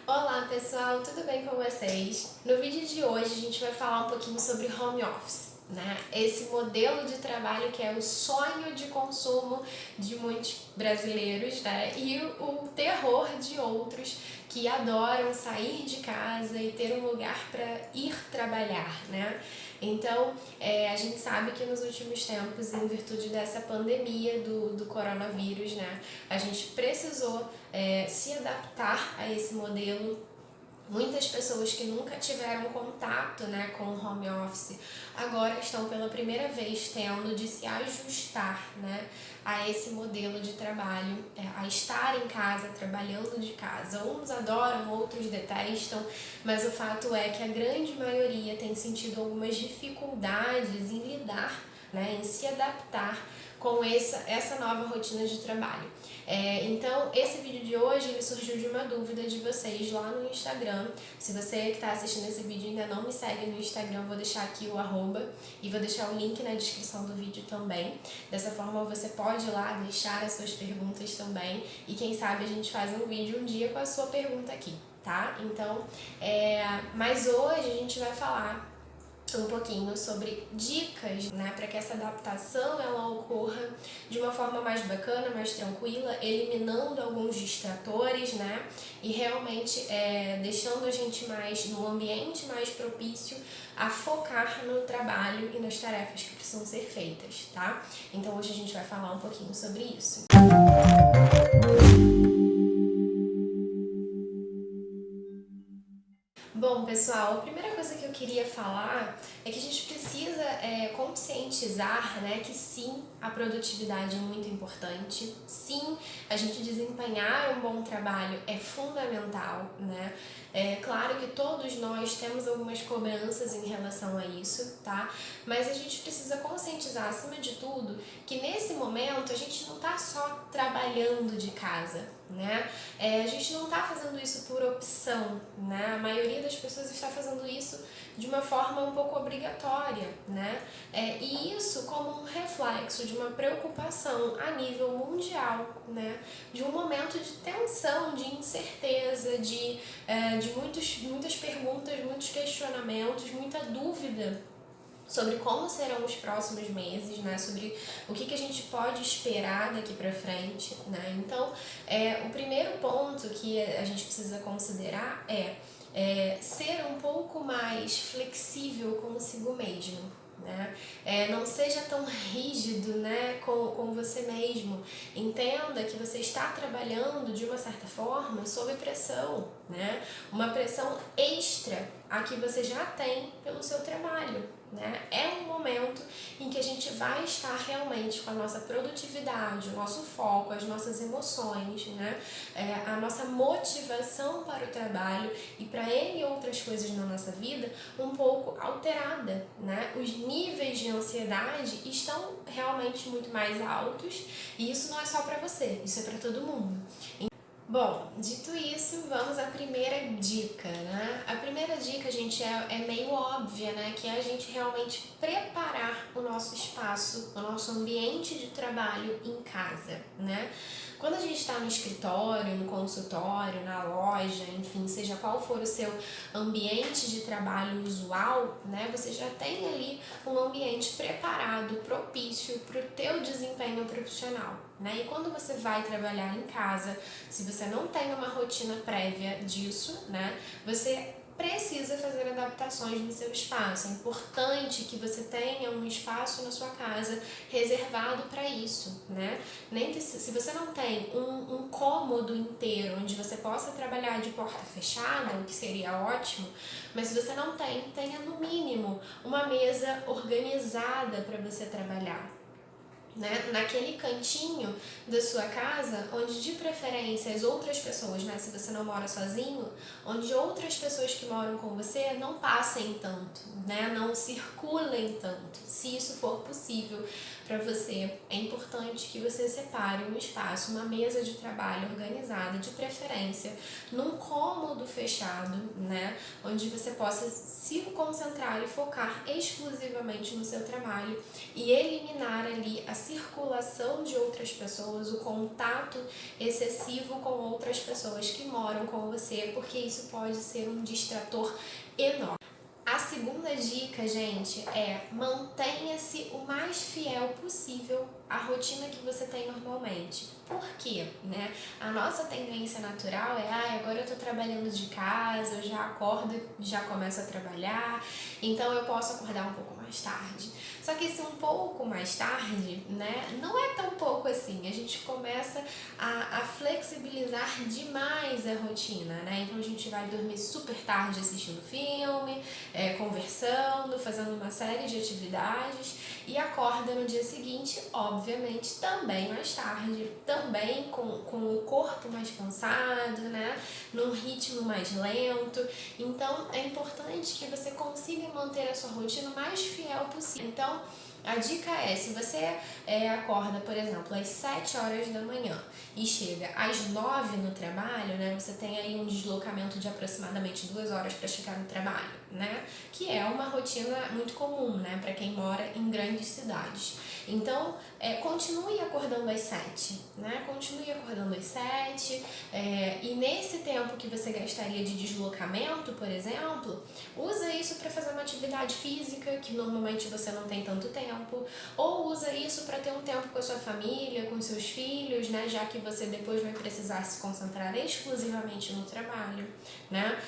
Olá pessoal, tudo bem com vocês? No vídeo de hoje a gente vai falar um pouquinho sobre home office, né? Esse modelo de trabalho que é o sonho de consumo de muitos brasileiros, né? E o terror de outros que adoram sair de casa e ter um lugar para ir trabalhar, né? Então, a gente sabe que nos últimos tempos, em virtude dessa pandemia do coronavírus, né, a gente precisou se adaptar a esse modelo. Muitas pessoas que nunca tiveram contato, né, com o home office agora estão pela primeira vez tendo de se ajustar, né, a esse modelo de trabalho, a estar em casa, trabalhando de casa. Uns adoram, outros detestam, mas o fato é que a grande maioria tem sentido algumas dificuldades em lidar, né, em se adaptar com essa nova rotina de trabalho. Então, esse vídeo de hoje ele surgiu de uma dúvida de vocês lá no Instagram. Se você que está assistindo esse vídeo ainda não me segue no Instagram, eu vou deixar aqui o arroba e vou deixar o link na descrição do vídeo também. Dessa forma você pode ir lá deixar as suas perguntas também e quem sabe a gente faz um vídeo um dia com a sua pergunta aqui, tá? Então, mas hoje a gente vai falar um pouquinho sobre dicas, né, para que essa adaptação ela ocorra de uma forma mais bacana, mais tranquila, eliminando alguns distratores, né, e realmente deixando a gente mais no ambiente mais propício a focar no trabalho e nas tarefas que precisam ser feitas, tá? Então hoje a gente vai falar um pouquinho sobre isso. Bom, pessoal, a primeira coisa que eu queria falar é que a gente precisa conscientizar, né, que sim, a produtividade é muito importante, sim, a gente desempenhar um bom trabalho é fundamental, né? É claro que todos nós temos algumas cobranças em relação a isso, tá? Mas a gente precisa conscientizar, acima de tudo, que nesse momento a gente não tá só trabalhando de casa, né? A gente não está fazendo isso por opção, né? A maioria das pessoas está fazendo isso de uma forma um pouco obrigatória, né? E isso como um reflexo de uma preocupação a nível mundial, né? De um momento de tensão, de incerteza, de muitas perguntas, muitos questionamentos, muita dúvida sobre como serão os próximos meses, né? Sobre o que a gente pode esperar daqui para frente, né? Então, o primeiro ponto que a gente precisa considerar é ser um pouco mais flexível consigo mesmo, né? Não seja tão rígido, né, com você mesmo. Entenda que você está trabalhando de uma certa forma sob pressão, né? Uma pressão extra a que você já tem pelo seu trabalho, né? É um momento em que a gente vai estar realmente com a nossa produtividade, o nosso foco, as nossas emoções, né? A nossa motivação para o trabalho e para N outras coisas na nossa vida um pouco alterada, né? Os níveis de ansiedade estão realmente muito mais altos e isso não é só para você, isso é para todo mundo. Bom, dito isso, vamos à primeira dica, né? A primeira dica, gente, é meio óbvia, né? Que é a gente realmente preparar o nosso espaço, o nosso ambiente de trabalho em casa, né? Quando a gente está no escritório, no consultório, na loja, enfim, seja qual for o seu ambiente de trabalho usual, né? Você já tem ali um ambiente preparado, propício para o teu desempenho profissional, né? E quando você vai trabalhar em casa, se você não tem uma rotina prévia disso, né? Você precisa fazer adaptações no seu espaço. É importante que você tenha um espaço na sua casa reservado para isso, né? Nem que se você não tem um cômodo inteiro onde você possa trabalhar de porta fechada, o que seria ótimo, mas se você não tem, tenha no mínimo uma mesa organizada para você trabalhar, né, naquele cantinho da sua casa, onde de preferência as outras pessoas, né, se você não mora sozinho, onde outras pessoas que moram com você não passem tanto, né, não circulem tanto, se isso for possível para você, é importante que você separe um espaço, uma mesa de trabalho organizada, de preferência, num cômodo fechado, né? Onde você possa se concentrar e focar exclusivamente no seu trabalho e eliminar ali a circulação de outras pessoas, o contato excessivo com outras pessoas que moram com você, porque isso pode ser um distrator enorme. A segunda dica, gente, é mantenha-se o mais fiel possível à rotina que você tem normalmente. Por quê? Né? A nossa tendência natural é, agora eu tô trabalhando de casa, eu já acordo, já começo a trabalhar, então eu posso acordar um pouco mais tarde. Só que esse um pouco mais tarde, né, não é tão pouco assim. A gente começa a flexibilizar demais a rotina, né? Então a gente vai dormir super tarde assistindo filme, conversando, fazendo uma série de atividades e acorda no dia seguinte, obviamente, também mais tarde, também com o corpo mais cansado, né? Num ritmo mais lento. Então é importante que você consiga manter a sua rotina o mais fiel possível. Então, a dica é, se você acorda, por exemplo, às 7 horas da manhã e chega às 9 no trabalho, né? Você tem aí um deslocamento de aproximadamente 2 horas para chegar no trabalho, né? Que é uma rotina muito comum, né? Para quem mora em grandes cidades. Então, continue acordando às 7, né? Continue acordando às 7, e nesse tempo que você gastaria de deslocamento, por exemplo, usa isso para fazer uma atividade física, que normalmente você não tem tanto tempo, ou usa isso para ter um tempo com a sua família, com seus filhos, né? Já que você depois vai precisar se concentrar exclusivamente no trabalho, né?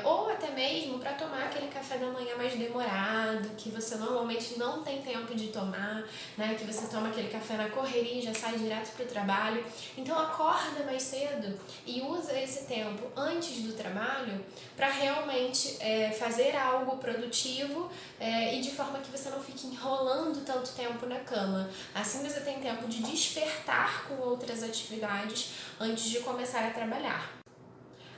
Ou até mesmo para tomar aquele café da manhã mais demorado, que você normalmente não tem tempo de tomar, né? Que você toma aquele café na correria e já sai direto para o trabalho. Então acorda mais cedo e usa esse tempo antes do trabalho para realmente fazer algo produtivo e de forma que você não fique enrolando tanto tempo na cama. Assim você tem tempo de despertar com outras atividades antes de começar a trabalhar.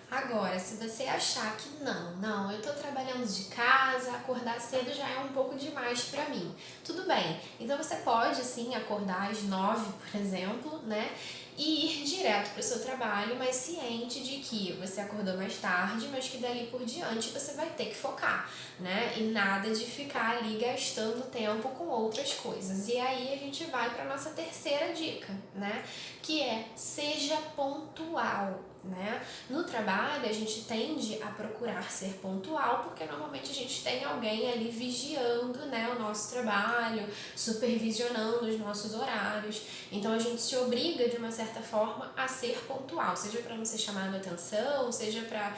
Agora, se você achar que não, eu tô trabalhando de casa, acordar cedo já é um pouco demais pra mim. Tudo bem, então você pode sim acordar às 9, por exemplo, né? E ir direto para o seu trabalho, mas ciente de que você acordou mais tarde, mas que dali por diante você vai ter que focar, né? E nada de ficar ali gastando tempo com outras coisas. E aí a gente vai para nossa terceira dica, né? Que é seja pontual. Né? No trabalho a gente tende a procurar ser pontual porque normalmente a gente tem alguém ali vigiando, né, o nosso trabalho, supervisionando os nossos horários, então a gente se obriga de uma certa forma a ser pontual, seja para não ser chamado a atenção, seja para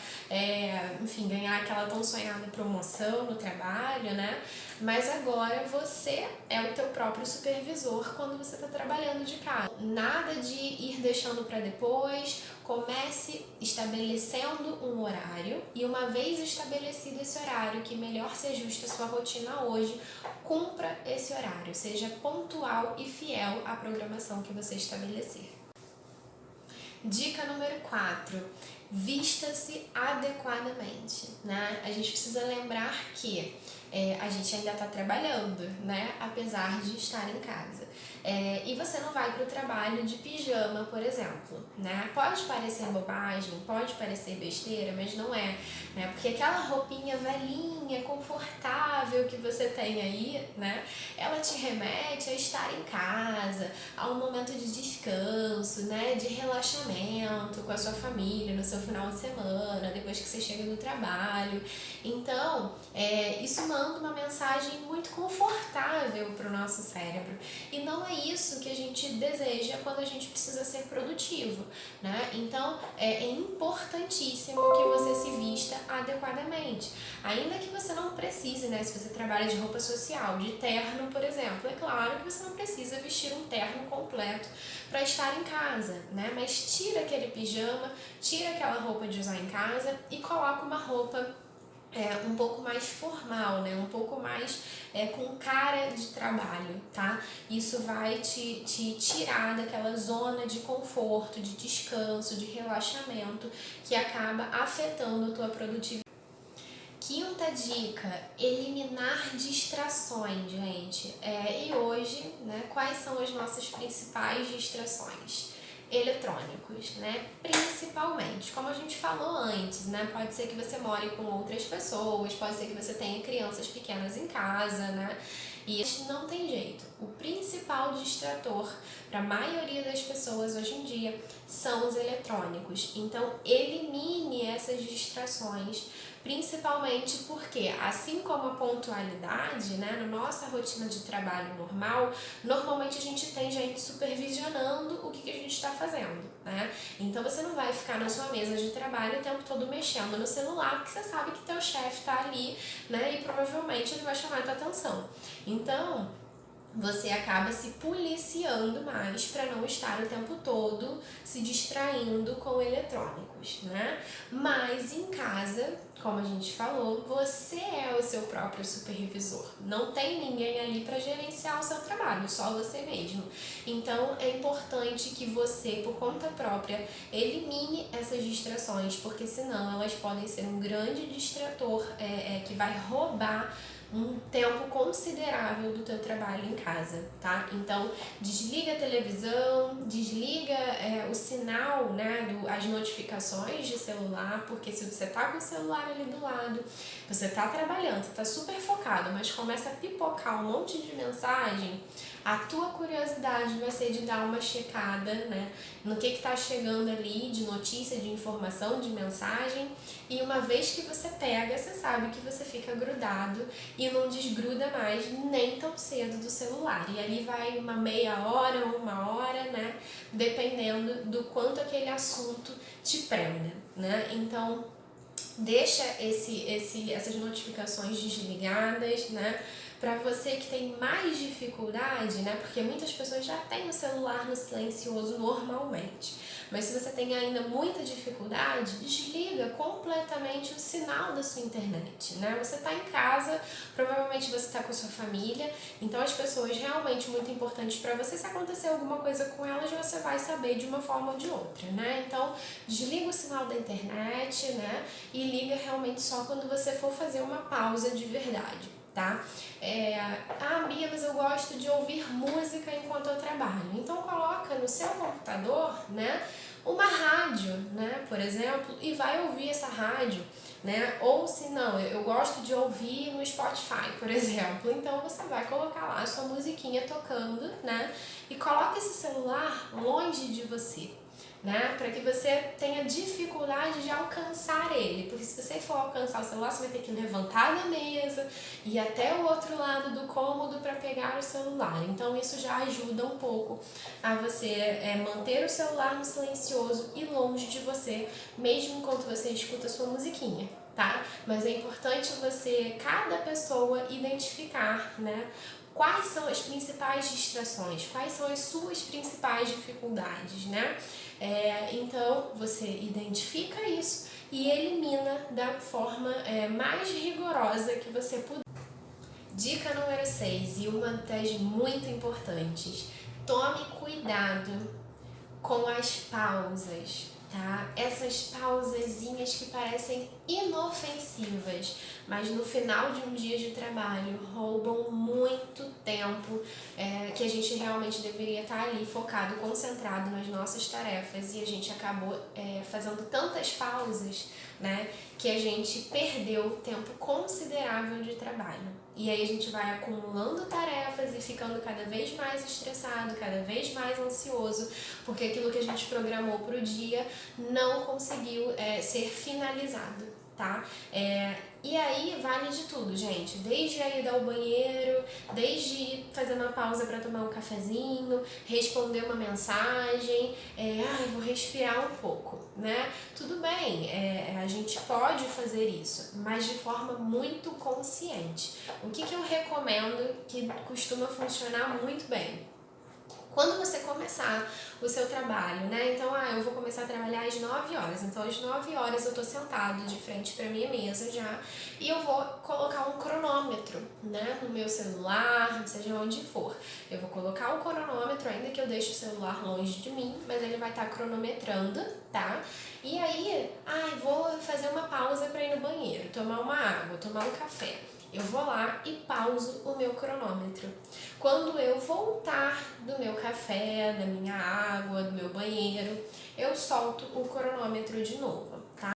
enfim, ganhar aquela tão sonhada promoção no trabalho, né? Mas agora você é o teu próprio supervisor quando você está trabalhando de casa. Nada de ir deixando para depois. Comece estabelecendo um horário e uma vez estabelecido esse horário que melhor se ajuste à sua rotina hoje, cumpra esse horário, seja pontual e fiel à programação que você estabelecer. Dica número 4, vista-se adequadamente, né? A gente precisa lembrar que a gente ainda está trabalhando, né? Apesar de estar em casa. E você não vai para o trabalho de pijama, por exemplo, né? Pode parecer bobagem, pode parecer besteira, mas não é, né? Porque aquela roupinha velhinha, confortável que você tem aí, né? Ela te remete a estar em casa, a um momento de descanso, né? De relaxamento com a sua família no seu final de semana, depois que você chega do trabalho. Então, isso manda uma mensagem muito confortável para o nosso cérebro. E não é isso que a gente deseja quando a gente precisa ser produtivo, né? Então, é importantíssimo que você se vista adequadamente. Ainda que você não precise, né? Se você trabalha de roupa social, de terno, por exemplo, é claro que você não precisa vestir um terno completo para estar em casa, né? Mas tira aquele pijama, tira aquela roupa de usar em casa e coloca uma roupa um pouco mais formal, né? Um pouco mais com cara de trabalho, tá? Isso vai te tirar daquela zona de conforto, de descanso, de relaxamento que acaba afetando a tua produtividade. Quinta dica, eliminar distrações, gente. E hoje, né, quais são as nossas principais distrações? Eletrônicos, né? Principalmente, como a gente falou antes, né? Pode ser que você more com outras pessoas, pode ser que você tenha crianças pequenas em casa, né? E não tem jeito. O principal distrator para a maioria das pessoas hoje em dia são os eletrônicos. Então, elimine essas distrações, principalmente porque, assim como a pontualidade, né, na nossa rotina de trabalho normal, normalmente a gente tem gente supervisionando o que a gente está fazendo, né? Então você não vai ficar na sua mesa de trabalho o tempo todo mexendo no celular, porque você sabe que teu chefe está ali, né, e provavelmente ele vai chamar a tua atenção. Então, você acaba se policiando mais para não estar o tempo todo se distraindo com eletrônicos, né? Mas em casa, como a gente falou, você é o seu próprio supervisor. Não tem ninguém ali para gerenciar o seu trabalho, só você mesmo. Então é importante que você, por conta própria, elimine essas distrações, porque senão elas podem ser um grande distrator que vai roubar um tempo considerável do teu trabalho em casa, tá? Então, desliga a televisão, desliga o sinal, né, as notificações de celular, porque se você tá com o celular ali do lado, você tá trabalhando, você tá super focado, mas começa a pipocar um monte de mensagem, a tua curiosidade vai ser de dar uma checada, né, no que tá chegando ali de notícia, de informação, de mensagem, e uma vez que você pega, você sabe que você fica grudado e não desgruda mais nem tão cedo do celular. E ali vai uma meia hora, uma hora, né, dependendo do quanto aquele assunto te prenda, né? Então, deixa essas notificações desligadas, né? Para você que tem mais dificuldade, né? Porque muitas pessoas já têm o celular no silencioso normalmente. Mas se você tem ainda muita dificuldade, desliga completamente o sinal da sua internet, né? Você está em casa, provavelmente você está com a sua família, então as pessoas realmente muito importantes para você, se acontecer alguma coisa com elas, você vai saber de uma forma ou de outra, né? Então, desliga o sinal da internet, né? E liga realmente só quando você for fazer uma pausa de verdade, tá? Bia, mas eu gosto de ouvir música enquanto eu trabalho. Então coloca no seu computador, né, uma rádio, né, por exemplo, e vai ouvir essa rádio, né? Ou se não, eu gosto de ouvir no Spotify, por exemplo. Então você vai colocar lá a sua musiquinha tocando, né? E coloca esse celular longe de você, né? Para que você tenha dificuldade de alcançar ele, porque se você for alcançar o celular, você vai ter que levantar da mesa e ir até o outro lado do cômodo para pegar o celular. Então isso já ajuda um pouco a você manter o celular no silencioso e longe de você, mesmo enquanto você escuta a sua musiquinha, tá? Mas é importante você, cada pessoa, identificar, né, quais são as principais distrações, quais são as suas principais dificuldades, né? Então, você identifica isso e elimina da forma mais rigorosa que você puder. Dica número 6, e uma das muito importantes: tome cuidado com as pausas, tá? Essas pausazinhas que parecem inofensivas, mas no final de um dia de trabalho roubam muito tempo que a gente realmente deveria estar ali focado, concentrado nas nossas tarefas, e a gente acabou fazendo tantas pausas, né, que a gente perdeu tempo considerável de trabalho. E aí a gente vai acumulando tarefas e ficando cada vez mais estressado, cada vez mais ansioso, porque aquilo que a gente programou para o dia não conseguiu ser finalizado, tá? E aí vale de tudo, gente, desde a ida ao banheiro, desde fazer uma pausa para tomar um cafezinho, responder uma mensagem, vou respirar um pouco, né? Tudo bem, a gente pode fazer isso, mas de forma muito consciente. O que eu recomendo, que costuma funcionar muito bem? Quando você começar o seu trabalho, né? Então, eu vou começar a trabalhar às 9 horas. Então, às 9 horas eu tô sentado de frente pra minha mesa já e eu vou colocar um cronômetro, né? No meu celular, seja onde for. Eu vou colocar o cronômetro, ainda que eu deixe o celular longe de mim, mas ele vai estar cronometrando, tá? E aí, vou fazer uma pausa pra ir no banheiro. tomar uma água, tomar um café, eu vou lá e pauso o meu cronômetro. Quando eu voltar do meu café, da minha água, do meu banheiro, eu solto o cronômetro de novo, tá?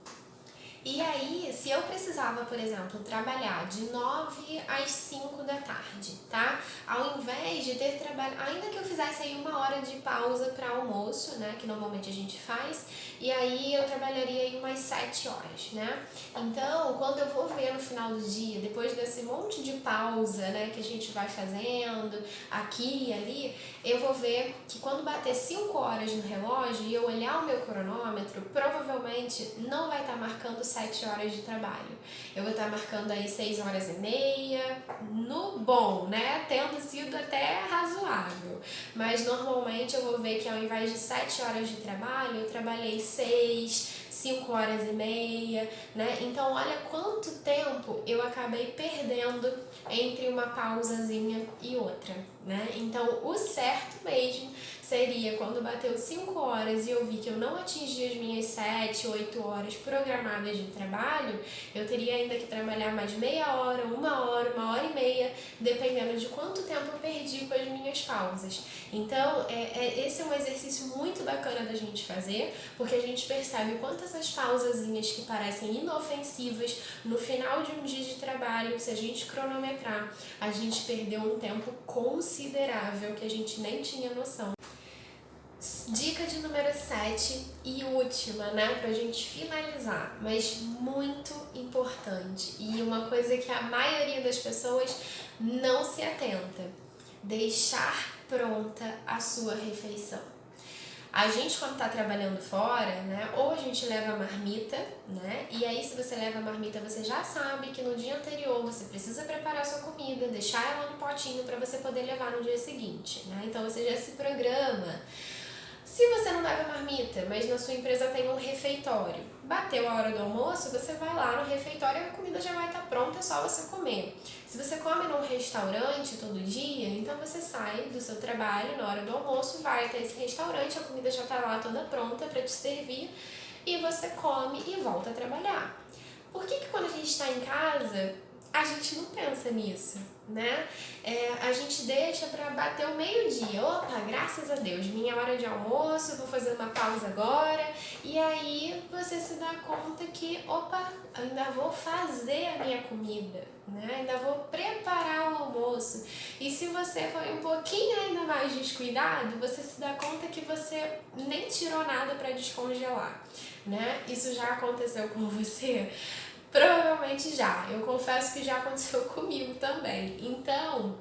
E aí, se eu precisava, por exemplo, trabalhar de 9 às 5 da tarde, tá? Ao invés de ter trabalho, ainda que eu fizesse aí 1 hora de pausa para almoço, né, que normalmente a gente faz, e aí eu trabalharia aí umas 7 horas, né? Então, quando eu vou ver no final do dia, depois desse monte de pausa, né, que a gente vai fazendo aqui e ali, eu vou ver que quando bater 5 horas no relógio e eu olhar o meu cronômetro, provavelmente não vai estar marcando 7 horas de trabalho. Eu vou estar marcando aí 6 horas e meia, no bom, né? Tendo sido até razoável. Mas normalmente eu vou ver que ao invés de 7 horas de trabalho, eu trabalhei 6, 5 horas e meia, né? Então olha quanto tempo eu acabei perdendo entre uma pausazinha e outra, né? Então o certo mesmo seria quando bateu 5 horas e eu vi que eu não atingi as minhas 7, 8 horas programadas de trabalho, eu teria ainda que trabalhar mais meia hora, 1 hora e meia, dependendo de quanto tempo eu perdi com as minhas pausas. Então, esse é um exercício muito bacana da gente fazer, porque a gente percebe quanto essas pausazinhas que parecem inofensivas no final de um dia de trabalho, se a gente cronometrar, a gente perdeu um tempo considerável que a gente nem tinha noção. Dica de número 7 e última, né, pra gente finalizar, mas muito importante e uma coisa que a maioria das pessoas não se atenta: deixar pronta a sua refeição. A gente, quando tá trabalhando fora, né, ou a gente leva a marmita, né, e aí se você leva a marmita, você já sabe que no dia anterior você precisa preparar a sua comida, deixar ela no potinho para você poder levar no dia seguinte, né, então você já se programa. Se você não leva marmita, mas na sua empresa tem um refeitório, bateu a hora do almoço, você vai lá no refeitório e a comida já vai estar pronta, é só você comer. Se você come num restaurante todo dia, então você sai do seu trabalho na hora do almoço, vai até esse restaurante, a comida já está lá toda pronta para te servir e você come e volta a trabalhar. Por que quando a gente está em casa, a gente não pensa nisso, né? A gente deixa para bater o meio-dia. Opa, graças a Deus, minha hora de almoço, vou fazer uma pausa agora. E aí você se dá conta que, opa, ainda vou fazer a minha comida, né? Ainda vou preparar o almoço. E se você foi um pouquinho ainda mais descuidado, você se dá conta que você nem tirou nada para descongelar, né? Isso já aconteceu com você? Provavelmente já. Eu confesso que já aconteceu comigo também. Então,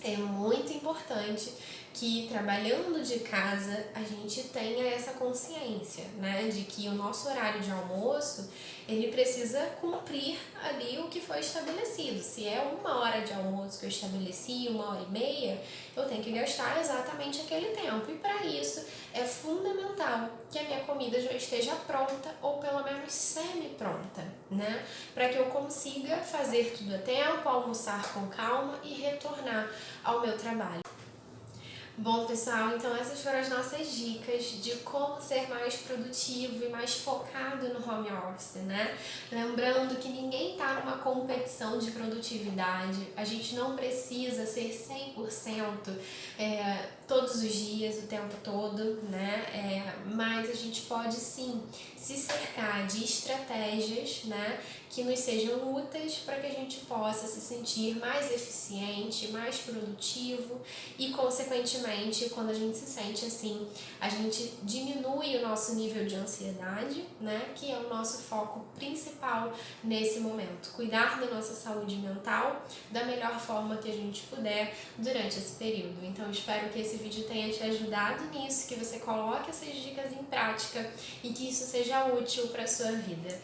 é muito importante que trabalhando de casa a gente tenha essa consciência, né, de que o nosso horário de almoço ele precisa cumprir ali o que foi estabelecido. Se é 1 hora de almoço que eu estabeleci, 1 hora e meia, eu tenho que gastar exatamente aquele tempo. E para isso é fundamental que a minha comida já esteja pronta ou pelo menos semi-pronta, né, para que eu consiga fazer tudo a tempo, almoçar com calma e retornar ao meu trabalho. Bom, pessoal, então essas foram as nossas dicas de como ser mais produtivo e mais focado no home office, né? Lembrando que ninguém está numa competição de produtividade, a gente não precisa ser 100% todos os dias, o tempo todo, né? Mas a gente pode sim se cercar de estratégias, né, que nos sejam úteis para que a gente possa se sentir mais eficiente, mais produtivo e, consequentemente, quando a gente se sente assim, a gente diminui o nosso nível de ansiedade, né, que é o nosso foco principal nesse momento. Cuidar da nossa saúde mental da melhor forma que a gente puder durante esse período. Então, espero que esse vídeo tenha te ajudado nisso, que você coloque essas dicas em prática e que isso seja útil para a sua vida.